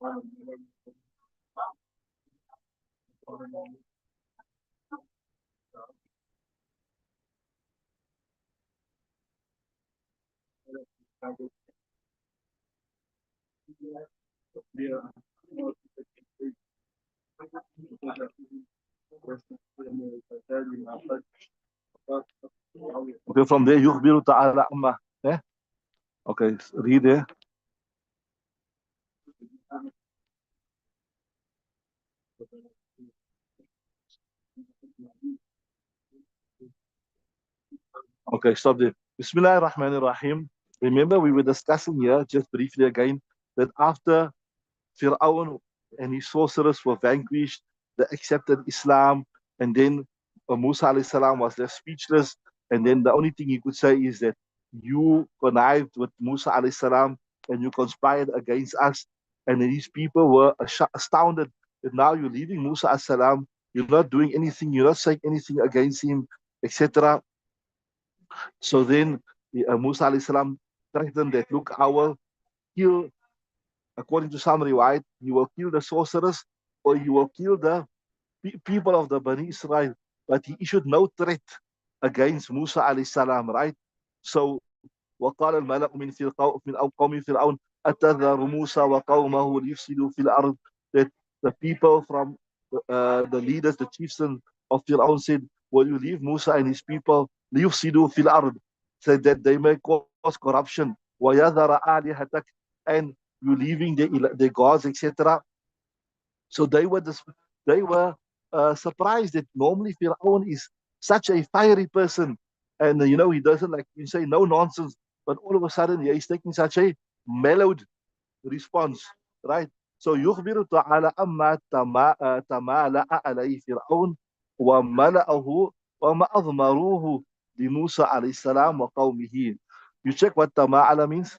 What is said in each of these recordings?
Okay, from there, يخبر تعالى عما. Eh? Okay, read there. Okay, stop there. Bismillah ar-Rahman ar-Rahim. Remember, we were discussing here, just briefly again, that after Fir'aun and his sorcerers were vanquished, they accepted Islam, and then Musa alayhi salam was left speechless, and then the only thing he could say is that you connived with Musa alayhi salam and you conspired against us, and then these people were astounded that now you're leaving Musa alayhi salam, you're not doing anything, you're not saying anything against him, etc. So then Musa alayhi salam threatened that, look, I will kill, according to some riwayat, he will kill the sorcerers or he will kill the people of the Bani Israel. But he issued no threat against Musa alayhi salam, right? So وقال الملأ من قوم فرعون أتذر موسى وقومه ليفسدوا في الأرض, that the people from the leaders, the chiefs of Fir'aun said, will you leave Musa and his people ليفسدوا في الأرض, said that they may cause corruption, ويذر آلهتك, and you leaving the gods, etc. So they were surprised that normally Fir'aun is such a fiery person, and he doesn't, like you say, no nonsense. But all of a sudden, he's taking such a mellowed response, right? So يخبر تعالى أما تمالأ عليه فرعون وملأه وما أضمروه لموسى عليه السلام وقومه. You check what tama'ala means?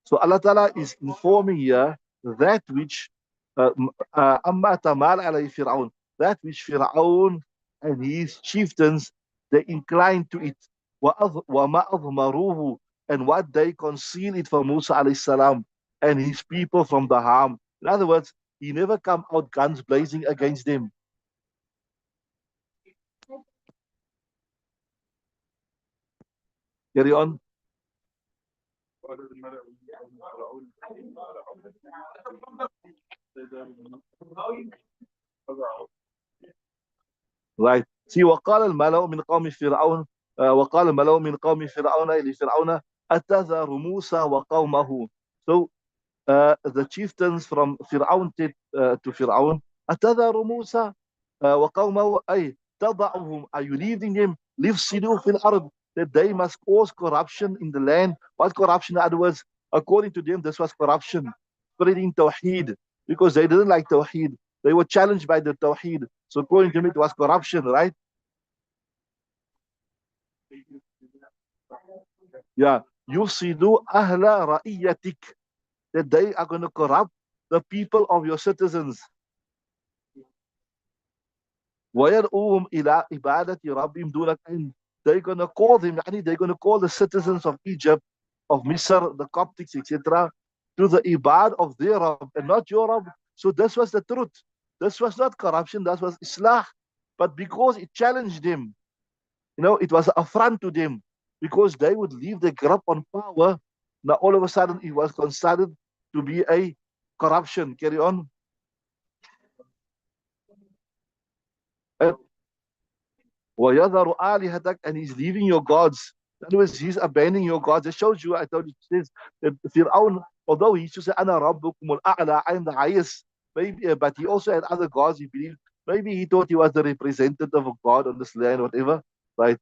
So Allah Ta'ala is informing here that which أما تمال عليه فرعون, that which Fir'aun and his chieftains, they inclined to it. وَمَا أَضْمَرُوهُ, and what they conceal it from Musa alayhi salam and his people from the harm. In other words, he never come out guns blazing against them. Carry on. Right. See, وقال الملأ من قوم فرعون وقال الملأ من قوم فرعون لفرعون أتذر موسى وقومه. So the chieftains from Fir'aun said to Fir'aun, أتذر موسى وقومه, أي تضعهم, are you leaving them ليفسدوا في الأرض, that they must cause corruption in the land. What corruption? In other words, according to them, this was corruption, spreading Tawheed, because they didn't like Tawheed. They were challenged by the Tawheed. So according to them, it was corruption, right? Yeah. يفسدوا أهل رعيتك, that they are going to corrupt the people of your citizens. ويدعوهم إلى عبادة ربهم دون أن, they're going to call them, they're going to call the citizens of Egypt, of Misr, the Coptics, etc., to the ibad of their Rabb and not your Rabb. So this was the truth. This was not corruption, that was Islah. But because it challenged them, it was an affront to them, because they would leave the grip on power. Now all of a sudden it was considered to be a corruption. Carry on. وَيَذَرُ آلِهَتَكَ, and he's leaving your gods. In other words, he's abandoning your gods. It shows you, I told you, it says that Fir'aun, although he used to say, أَنَا رَبُّكُمُ الْأَعْلَى, I am the highest, maybe, but he also had other gods he believed. Maybe he thought he was the representative of God on this land, whatever, right?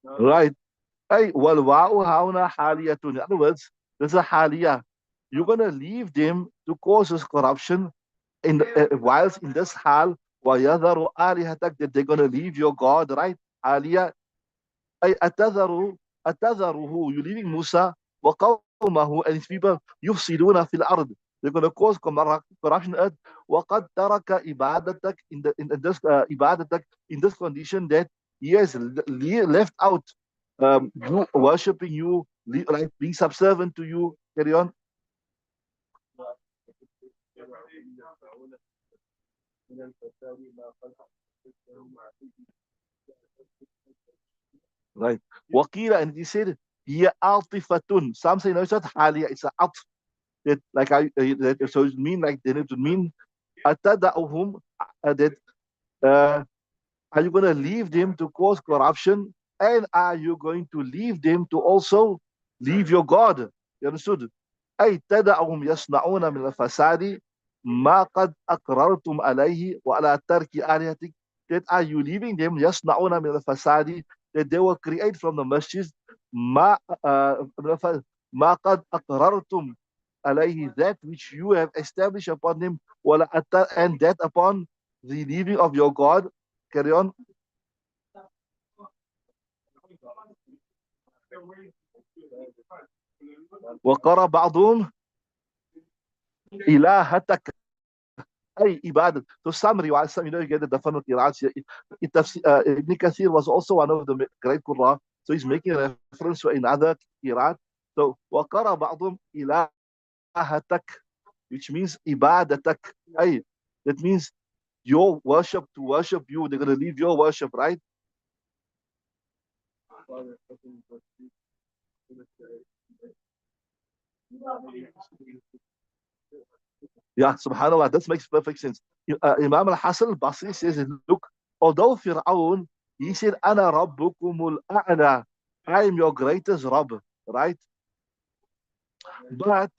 Right. Hey, والواو هنا حالية. In other words, there's a حالية. You're going to leave them to cause this corruption whilst in this hal, وَيَذَرُ آلِهَتَكَ, that they're going to leave your God, right? حالية. أي أتذره, you're leaving Musa, وقومه, قومه and his people يفسدون في الأرض. They're going to cause corruption on earth. وقد ترك عبادتك in this عبادتك in this condition that he has left out you worshiping you, like being subservient to you. Carry on. Right. Waqila, and he said, here altifatun. Some say no, it's not halia, it's a alt. That like that, so it mean like then it would mean atada'uhum that uh, are you going to leave them to cause corruption? And are you going to leave them to also leave your God? You understood? أي تدعهم يصنعون من الفساد ما قد أقررتم عليه وعلى ترك آلهتك. That are you leaving them يصنعون من الفساد, that they will create from the masjid ما ما قد أقررتم عليه, that which you have established upon them, and that upon the leaving of your God. Carry on. وقرأ بعضهم إلهتك أي إبادة. So some riwayat, some, you get the different qira'ats. Ibn Kathir was also one of the great Qurra, so he's making a reference to another qira'at. So وقرأ بعضهم إلهتك, which means إبادتك. أي, that means your worship, to worship you, they're going to leave your worship, right? Yeah, subhanAllah, that makes perfect sense. Imam al-Hasan al-Basri says, look, although Fir'aun, he said, Ana Rabbukumul A'la, I am your greatest Rabb, right? But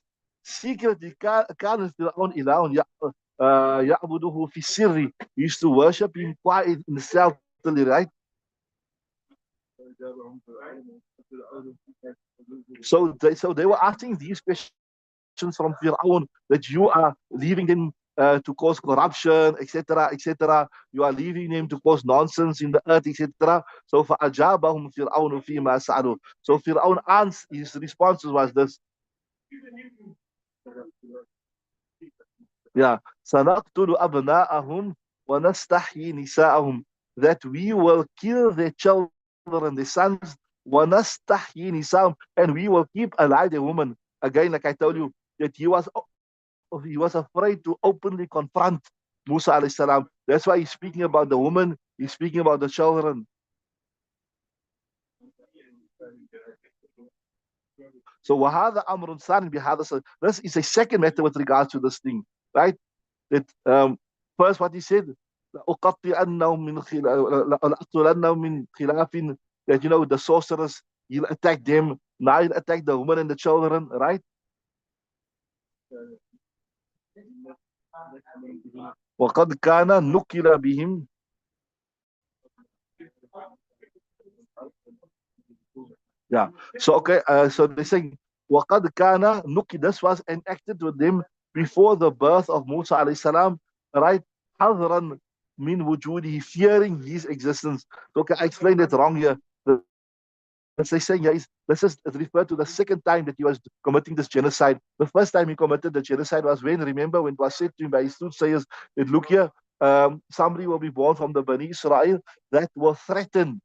secretly, كان فرعون إله يعبده في السر. He used to worship him quiet in stealthily, right? So they were asking these questions from Fir'aun, that you are leaving them to cause corruption, etc., etc. You are leaving them to cause nonsense in the earth, etc. So فَأَجَابَهُمْ فِرْعَوْنُ فِيمَا سَأَلُوا. So Fir'aun answered, his response was this. Yeah. سَنَقْتُلُ أَبْنَاءَهُمْ وَنَسْتَحْيِي نِسَاءَهُمْ. That we will kill their children, their sons, وَنَسْتَحْيِي نِسَاءَهُم, and we will keep alive the woman. Again, like I told you, that he was afraid to openly confront Musa alayhi salam. That's why he's speaking about the woman, he's speaking about the children. So وَهَذَا أَمْرٌ ثَانٍ بِهَذَا. This is a second matter with regards to this thing, right? That first what he said, لَأُقَطِّعَنَّهُم لَأَقْتُلَنَّهُم مِّن خِلَافٍ, that the sorcerers, he'll attack them. Now he'll attack the woman and the children, right? وَقَدْ كَانَ نُكِلَ بِهِمْ. Yeah. So okay. So they saying وَقَدْ كَانَ نُكِلَ. This was enacted with them before the birth of Musa alayhi salam, right? حَذْرًا مِنْ وُجُودِهِ, fearing his existence. So, okay, I explained it wrong here. As they saying here is, this is referred to the second time that he was committing this genocide. The first time he committed the genocide was when, remember, when it was said to him by his soothsayers that, look here, somebody will be born from the Bani Israel that will threaten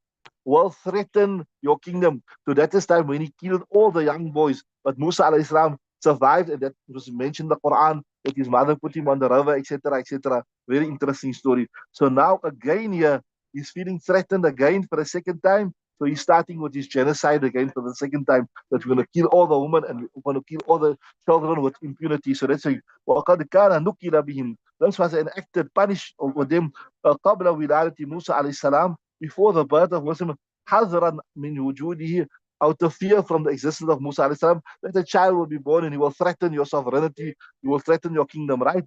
your kingdom. So that is time when he killed all the young boys. But Musa alayhi salam survived, and that was mentioned in the Quran, that his mother put him on the river, etc., etc. Very interesting story. So now again here, he's feeling threatened again for a second time. So he's starting with his genocide again for the second time, that we're going to kill all the women and we're going to kill all the children with impunity. So that's why وَقَدْ كَانَ نُكِلَ بِهِمْ. This was enacted, punished with them قبل ولادة موسى عليه السلام, before the birth of Musa, حذرا من وجوده, out of fear from the existence of Musa alayhi salam, that a child will be born and he will threaten your sovereignty, he will threaten your kingdom, right?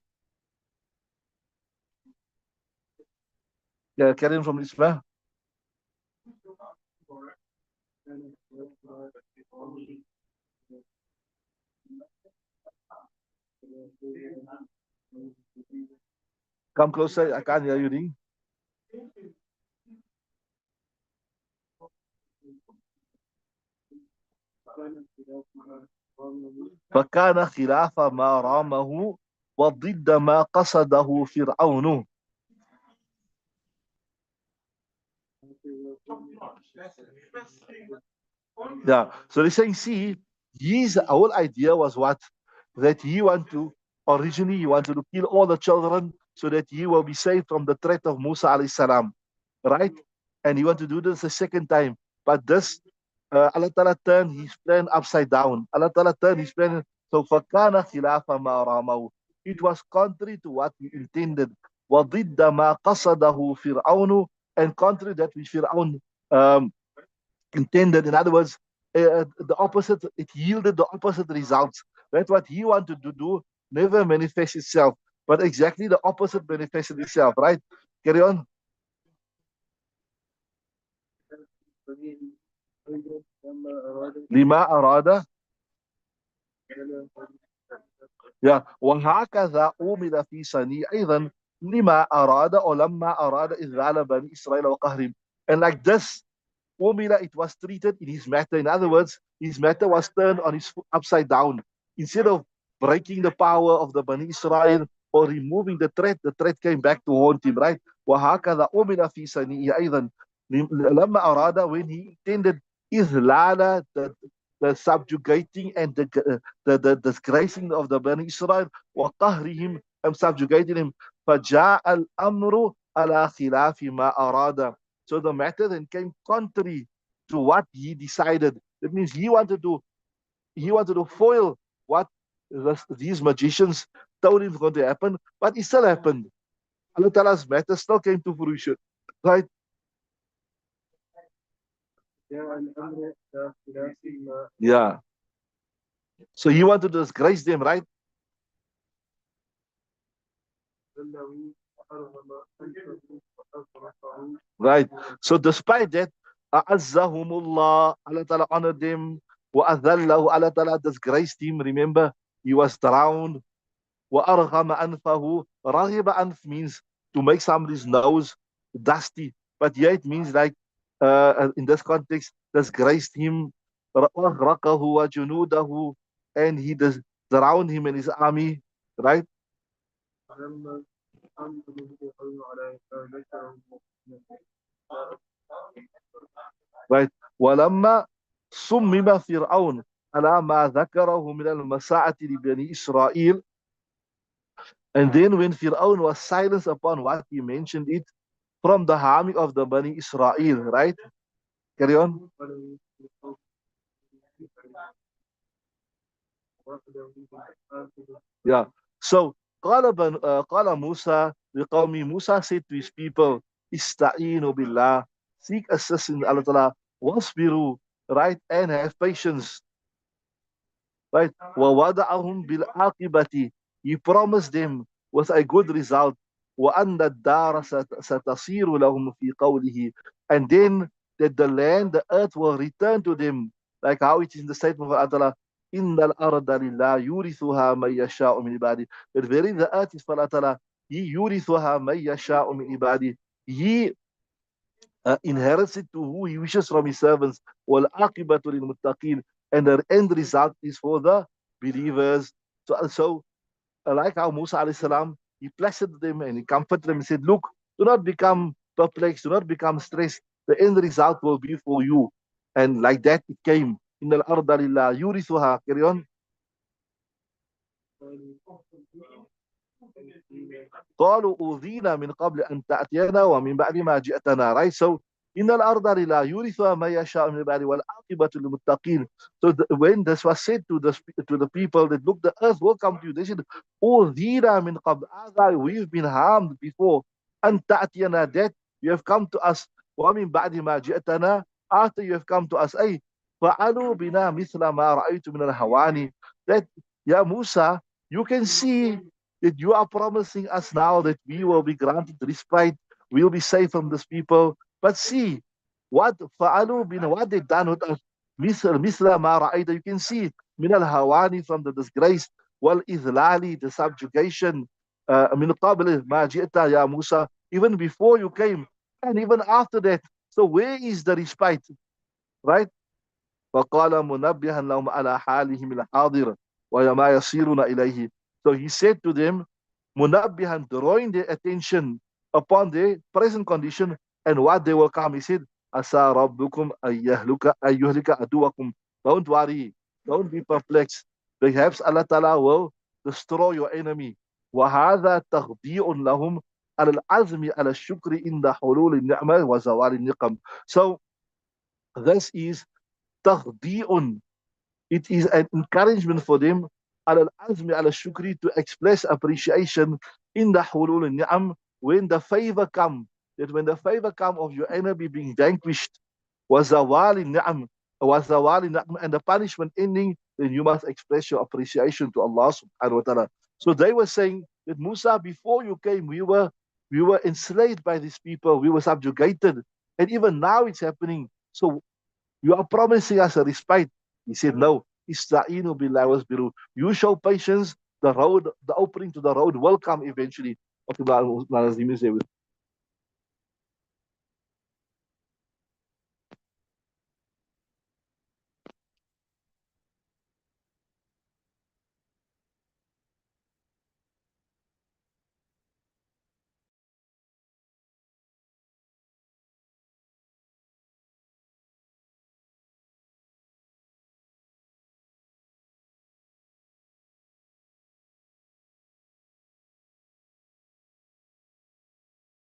Yeah, carry on from Ismail. Come closer, I can't hear you, Ding. فكان خلاف ما رامه وضد ما قصده فرعون. Yeah. So they're saying, see, his whole idea was what? That he want to, originally he wanted to kill all the children so that he will be saved from the threat of Musa alayhi salam. Right? And he want to do this a second time. But this, Allah Ta'ala turned his plan upside down. Allah Ta'ala turned his plan. So فَكَانَ خِلَافَ مَا رَامَهُ. It was contrary to what he intended. وَضِدَّ مَا قَصَدَهُ فِرْعَوْنُ. And contrary that which Fir'aun um, intended. In other words, the opposite, it yielded the opposite results. That's what he wanted to do, never manifest itself, but exactly the opposite manifested itself, right? Carry on. لما أراد يا وهكذا أُمِل في صنيع أيضا لما أراد أو لما أراد إذلال بني إسرائيل وقهرهم. And like this, Umila, it was treated in his matter. In other words, his matter was turned on his upside down. Instead of breaking the power of the Bani Israel or removing the threat came back to haunt him, right? وهكذا أمل في سنيه أيضا لما أراد, when he intended إذلال, the subjugating and the disgracing of the Bani Israel, وقهرهم, and subjugating him. فجاء الأمر على خلاف ما أراد. So the matter then came contrary to what he decided. That means he wanted to foil what these magicians told him was going to happen, but it still happened. Allah Ta'ala's matter still came to fruition. Right? Yeah. So he wanted to disgrace them, right? Right. So despite that, A'azzahumullah, Allah Ta'ala honored them. وَأَذَلَّهُ, Allah Ta'ala disgraced him. Remember, he was drowned. وَأَرْغَمَ أَنْفَهُ. رَغِبَ أَنْف means to make somebody's nose dusty. But here it means like, in this context, disgraced him. وَأَغْرَقَهُ وَجُنُودَهُ. And he drowned him and his army. Right? Right. ولما صمم فرعون على ما ذكره من المساعة لبني إسرائيل. And then when Fir'aun was silenced upon what he mentioned it from the harming of the Bani Israel, right? Carry on. Yeah. So قال موسى لقومه, Musa said to his people, استعينوا بالله, seek assistance in Allah Ta'ala, wasbiru, right, and have patience. Right? وَوَدَعَهُمْ بِالْعَاقِبَةِ. He promised them with a good result. وَأَنَّ الدَّارَ سَتَصِيرُ لَهُمْ فِي قَوْلِهِ. And then that the land, the earth will return to them, like how it is in the statement of Allah, إِنَّ الْأَرْضَ لِلَّهِ يُورِثُهَا مَن يَشَاءُ مِنْ عِبَادِهِ. That very the earth is for Allah. He يُورِثُهَا مَن يَشَاءُ مِنْ عِبَادِهِ. He inherits it to who he wishes from his servants. وَالْعَاقِبَةُ لِلْمُتَّقِينَ. And the end result is for the believers. So like how Musa alayhi salam, he placid them and he comforted them and said, look, do not become perplexed, do not become stressed. The end result will be for you. And like that it came. In al-arda lillah yurithuha. Carry on. قالوا أوذينا من قبل أن تأتينا ومن بعد ما جئتنا. Right? So إن الأرض لله يورثها من يشاء من بعد والعاقبة للمتقين. So when this was said to the people that look, the earth will come to you, they said أوذينا من قبل, we've been harmed before, أن تأتينا, that you have come to us, ومن بعد ما جئتنا, after you have come to us, أي فعلوا بنا مثل ما رأيت من الهوان. That, yeah, Musa, you can see that you are promising us now that we will be granted respite, we will be safe from these people. But see, what what they've done with us. مثل ما رأيت, you can see من الهوان, from the disgrace, والإذلال, the subjugation, من قبل ما جئت يا Musa, even before you came, and even after that. So where is the respite? Right? فقال منبها لهم على حالهم الحاضر وما يصيرون إليه. So he said to them, munabbihan, drawing their attention upon their present condition and what they will come. He said, Asa rabbukum ayyuhlika aduwakum. Don't worry, don't be perplexed. Perhaps Allah Ta'ala will destroy your enemy. وهذا تخضيع لهم على العزم على الشكر عند حلول النعمة وزوال النقم. So this is تخضيع. It is an encouragement for them على العزم على الشكر, to express appreciation in the hulul ni'am, when the favor come, that when the favor come of your enemy being vanquished, وزوال النعم, وزوال النعم, and the punishment ending, then you must express your appreciation to Allah subhanahu wa ta'ala. So they were saying that, Musa, before you came, we were enslaved by these people, we were subjugated, and even now it's happening. So you are promising us a respite. He said, no. Ista'inu billahi wasbiru. You show patience, the road, the opening to the road will come eventually.